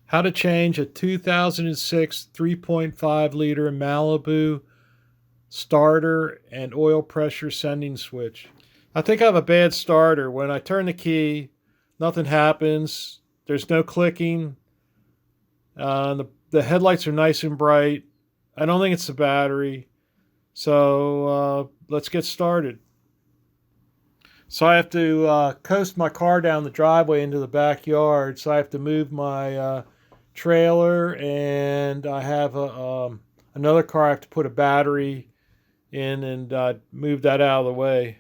How to change a 2006 3.5 liter Malibu starter and oil pressure sending switch. I think I have a bad starter. When I turn the key, nothing happens. There's no clicking. The headlights are nice and bright. I don't think it's the battery. So let's get started. So I have to coast my car down the driveway into the backyard. So I have to move my trailer, and I have another car I have to put a battery in and move that out of the way.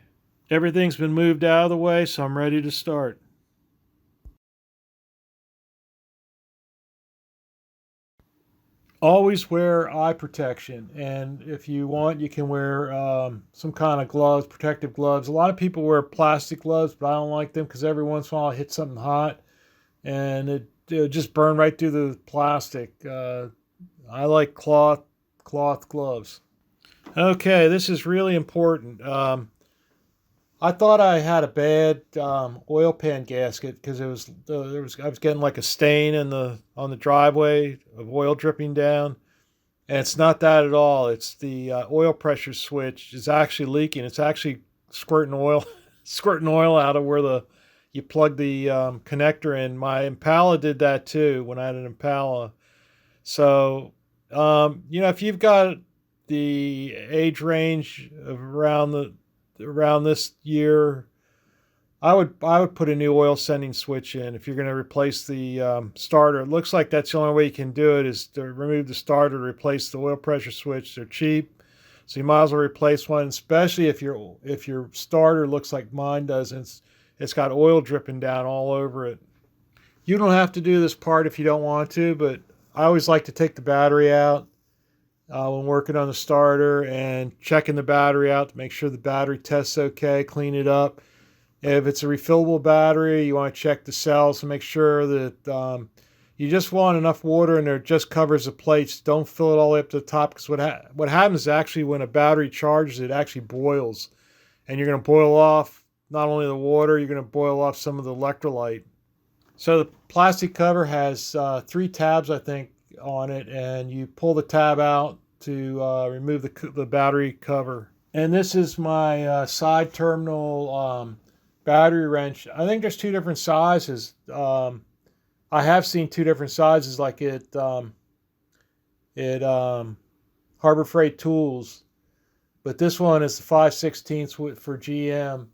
Everything's been moved out of the way, so I'm ready to start. Always wear eye protection, and if you want, you can wear some kind of gloves, protective gloves. A lot of people wear plastic gloves, but I don't like them because every once in a while I hit something hot and it just burn right through the plastic. I like cloth gloves. Okay, this is really important. I thought I had a bad oil pan gasket because I was getting like a stain on the driveway of oil dripping down, and it's not that at all. It's the oil pressure switch is actually leaking. It's actually squirting oil squirting oil out of where you plug the connector in. My Impala did that too when I had an Impala. So if you've got the age range of around this year, I would put a new oil sending switch in if you're going to replace the starter. It looks like that's the only way you can do it is to remove the starter to replace the oil pressure switch. They're cheap, so you might as well replace one, especially if your starter looks like mine does and it's got oil dripping down all over it. You don't have to do this part if you don't want to, but I always like to take the battery out when working on the starter and checking the battery out to make sure the battery tests okay, clean it up. If it's a refillable battery, you want to check the cells to make sure that you just want enough water in there, just covers the plates. Don't fill it all the way up to the top, because what happens is actually when a battery charges, it actually boils. And you're going to boil off not only the water, you're going to boil off some of the electrolyte. So the plastic cover has 3 tabs, I think, on it, and you pull the tab out to remove the battery cover. And this is my side terminal battery wrench. I think there's 2 different sizes. I have seen 2 different sizes, like at Harbor Freight Tools, but this one is the 5/16 for GM.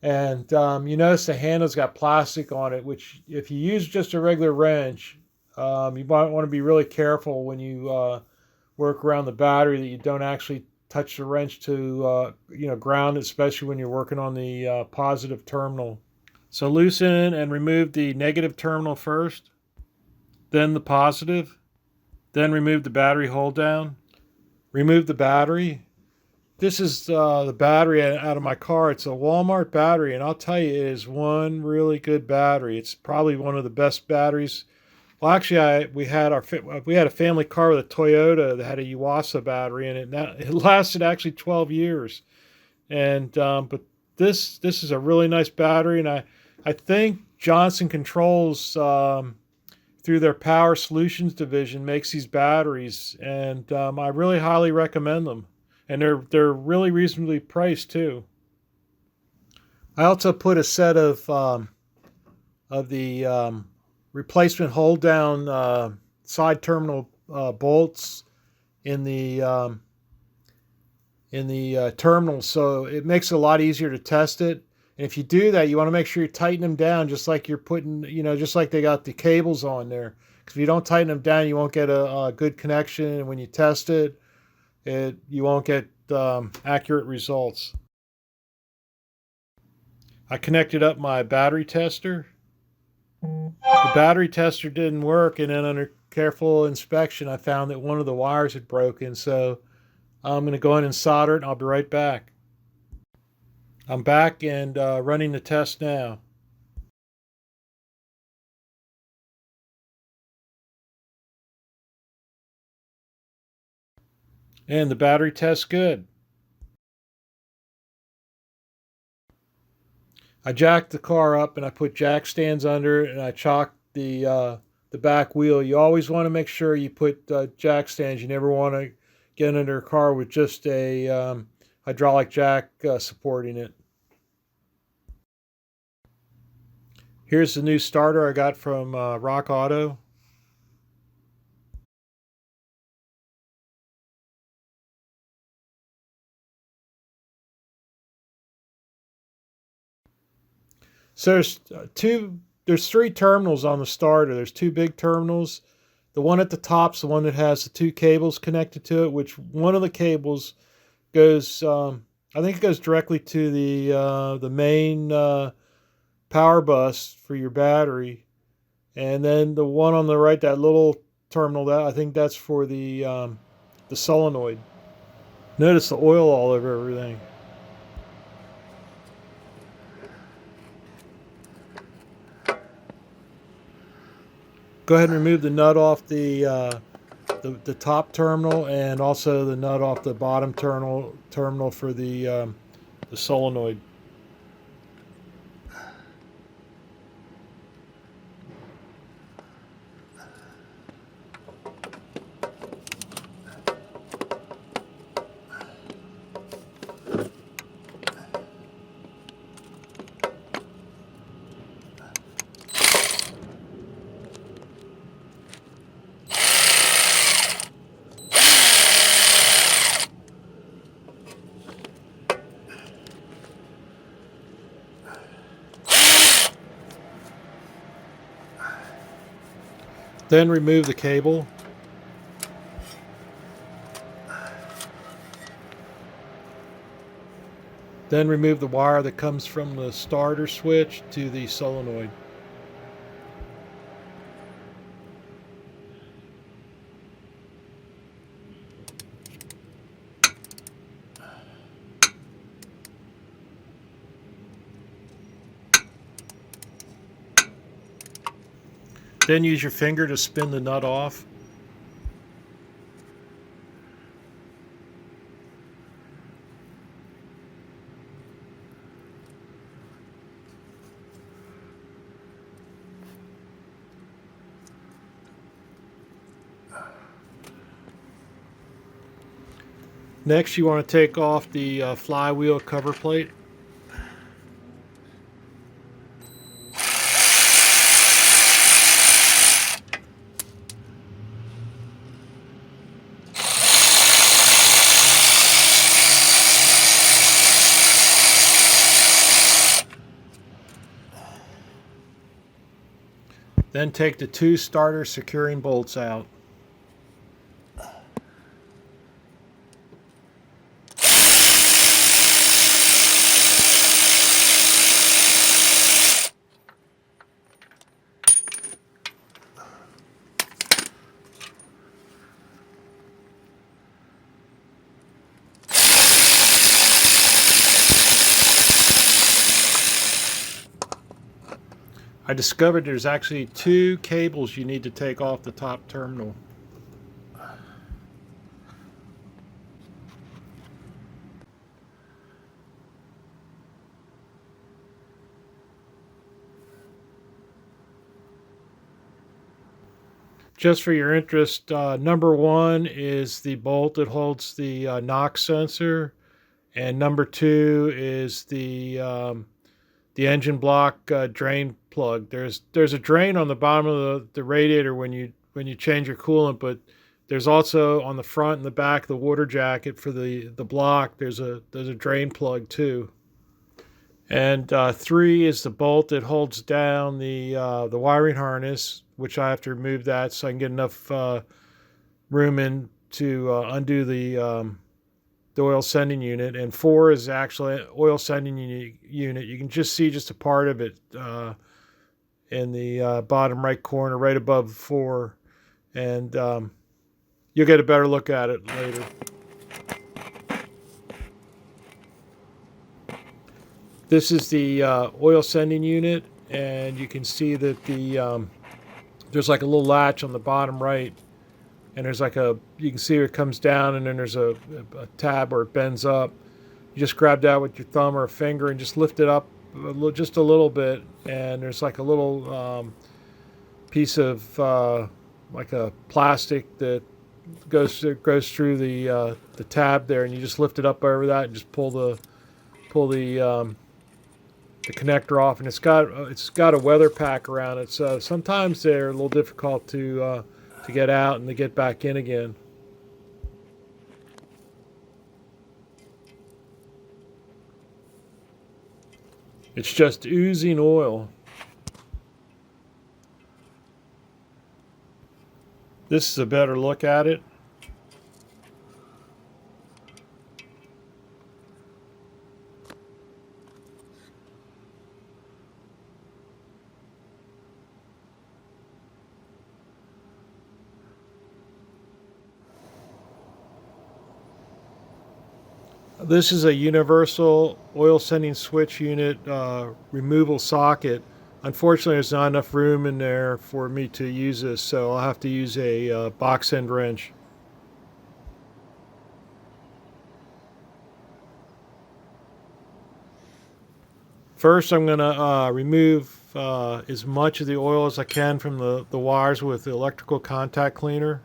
And you notice the handle's got plastic on it, which if you use just a regular wrench, you might want to be really careful when you work around the battery that you don't actually touch the wrench to ground it, especially when you're working on the positive terminal. So loosen and remove the negative terminal first, then the positive, then remove the battery hold down. Remove the battery. This is the battery out of my car. It's a Walmart battery, and I'll tell you, it is one really good battery. It's probably one of the best batteries. Well, actually, we had a family car with a Toyota that had a Yuasa battery in it. And it lasted actually 12 years. And but this is a really nice battery, and I think Johnson Controls through their Power Solutions division makes these batteries, and I really highly recommend them. And they're really reasonably priced too. I also put a set of the replacement hold down side terminal bolts in the terminal, so it makes it a lot easier to test it. And if you do that, you want to make sure you tighten them down, just like you're putting, just like they got the cables on there. Because if you don't tighten them down, you won't get a good connection, and when you test it, you won't get accurate results. I connected up my battery tester. The battery tester didn't work, and then under careful inspection, I found that one of the wires had broken. So I'm going to go in and solder it, and I'll be right back. I'm back and running the test now. And the battery tests good. I jacked the car up and I put jack stands under it, and I chalked the the back wheel. You always want to make sure you put jack stands. You never want to get under a car with just a hydraulic jack supporting it. Here's the new starter I got from Rock Auto. So there's three terminals on the starter. There's two big terminals. The one at the top's the one that has the two cables connected to it, which one of the cables goes, I think it goes directly to the main power bus for your battery. And then the one on the right, that little terminal, that I think that's for the solenoid. Notice the oil all over everything. Go ahead and remove the nut off the top terminal, and also the nut off the bottom terminal for the solenoid. Then remove the cable. Then remove the wire that comes from the starter switch to the solenoid. Then use your finger to spin the nut off. Next, you want to take off the flywheel cover plate. Then take the two starter securing bolts out. I discovered there's actually two cables you need to take off the top terminal. Just for your interest, number one is the bolt that holds the knock sensor, and number two is the engine block drain plug. There's a drain on the bottom of the radiator when you change your coolant, but there's also on the front and the back of the water jacket for the block. There's a drain plug too. And three is the bolt that holds down the wiring harness, which I have to remove that so I can get enough room in to undo the oil sending unit. And four is actually oil sending unit. You can just see just a part of it in the bottom right corner, right above four, and you'll get a better look at it later. This is the oil sending unit, and you can see that there's like a little latch on the bottom right, and there's like you can see it comes down, and then there's a tab where it bends up. You just grab that with your thumb or a finger and just lift it up just a little bit, and there's like a little piece of like a plastic that goes through the tab there, and you just lift it up over that and just pull the connector off, and it's got a weather pack around it. So sometimes they're a little difficult to get out and to get back in again. It's just oozing oil. This is a better look at it. This is a universal oil sending switch unit removal socket. Unfortunately, there's not enough room in there for me to use this, so I'll have to use a box end wrench. First, I'm going to remove as much of the oil as I can from the wires with the electrical contact cleaner.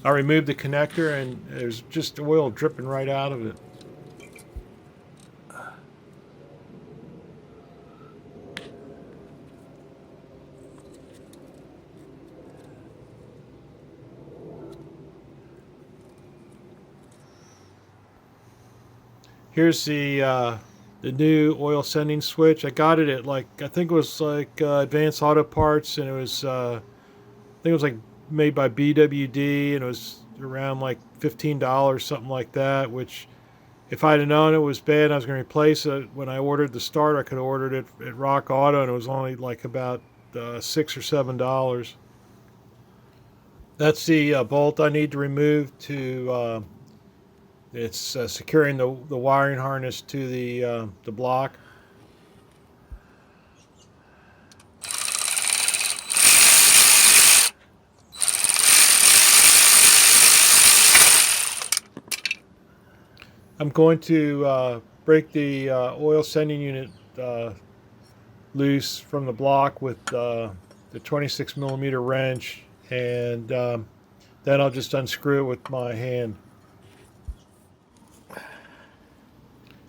I removed the connector, and there's just oil dripping right out of it. Here's the new oil sending switch. I got it at I think it was like Advanced Auto Parts, and it was I think it was like made by BWD, and it was around like $15, something like that. Which, if I'd have known it was bad and I was going to replace it when I ordered the starter, I could have ordered it at Rock Auto, and it was only like about $6 or $7. That's the bolt I need to remove to. It's securing the wiring harness to the block. I'm going to break the oil sending unit loose from the block with the 26 millimeter wrench, and then I'll just unscrew it with my hand.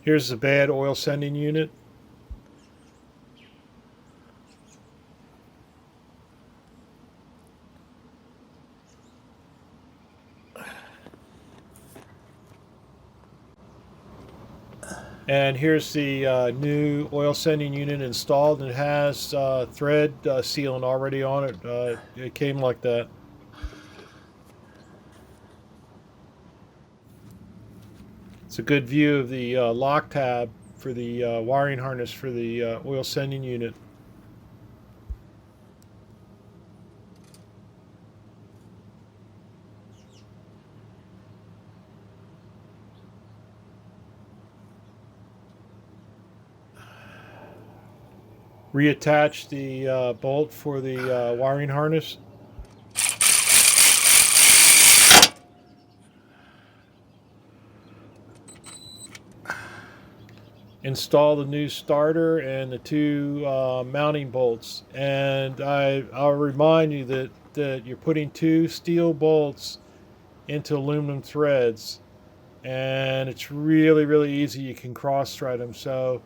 Here's the bad oil sending unit. And here's the new oil sending unit installed, and it has thread sealant already on it. It came like that. It's a good view of the lock tab for the wiring harness for the oil sending unit. Reattach the bolt for the wiring harness. Install the new starter and the two mounting bolts. And I'll remind you that you're putting two steel bolts into aluminum threads, and it's really, really easy. You can cross thread them. So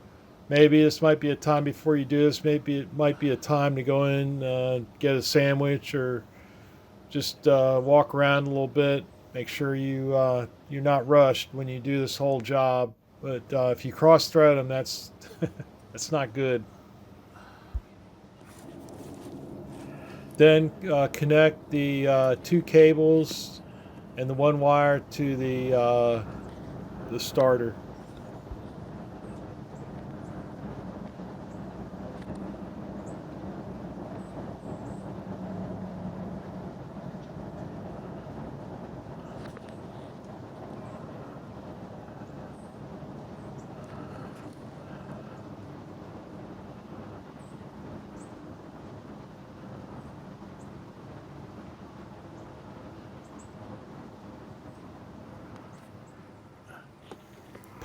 maybe this might be a time before you do this. Maybe it might be a time to go in, get a sandwich, or just walk around a little bit. Make sure you're not rushed when you do this whole job. But if you cross thread them, that's that's not good. Then connect the two cables and the one wire to the starter.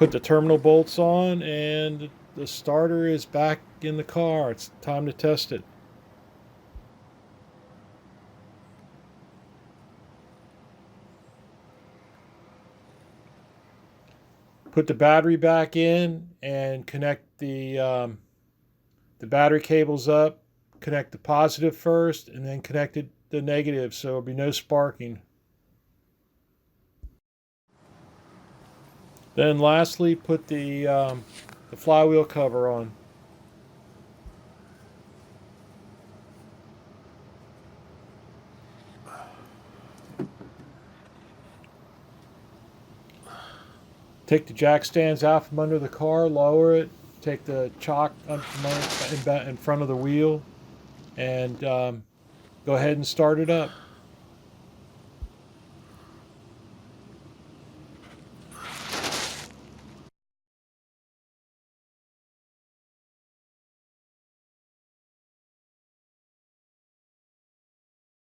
Put the terminal bolts on, and the starter is back in the car. It's time to test it. Put the battery back in and connect the battery cables up. Connect the positive first, and then connect the negative, so there'll be no sparking. Then lastly, put the flywheel cover on. Take the jack stands out from under the car, lower it, take the chock in front of the wheel, and go ahead and start it up.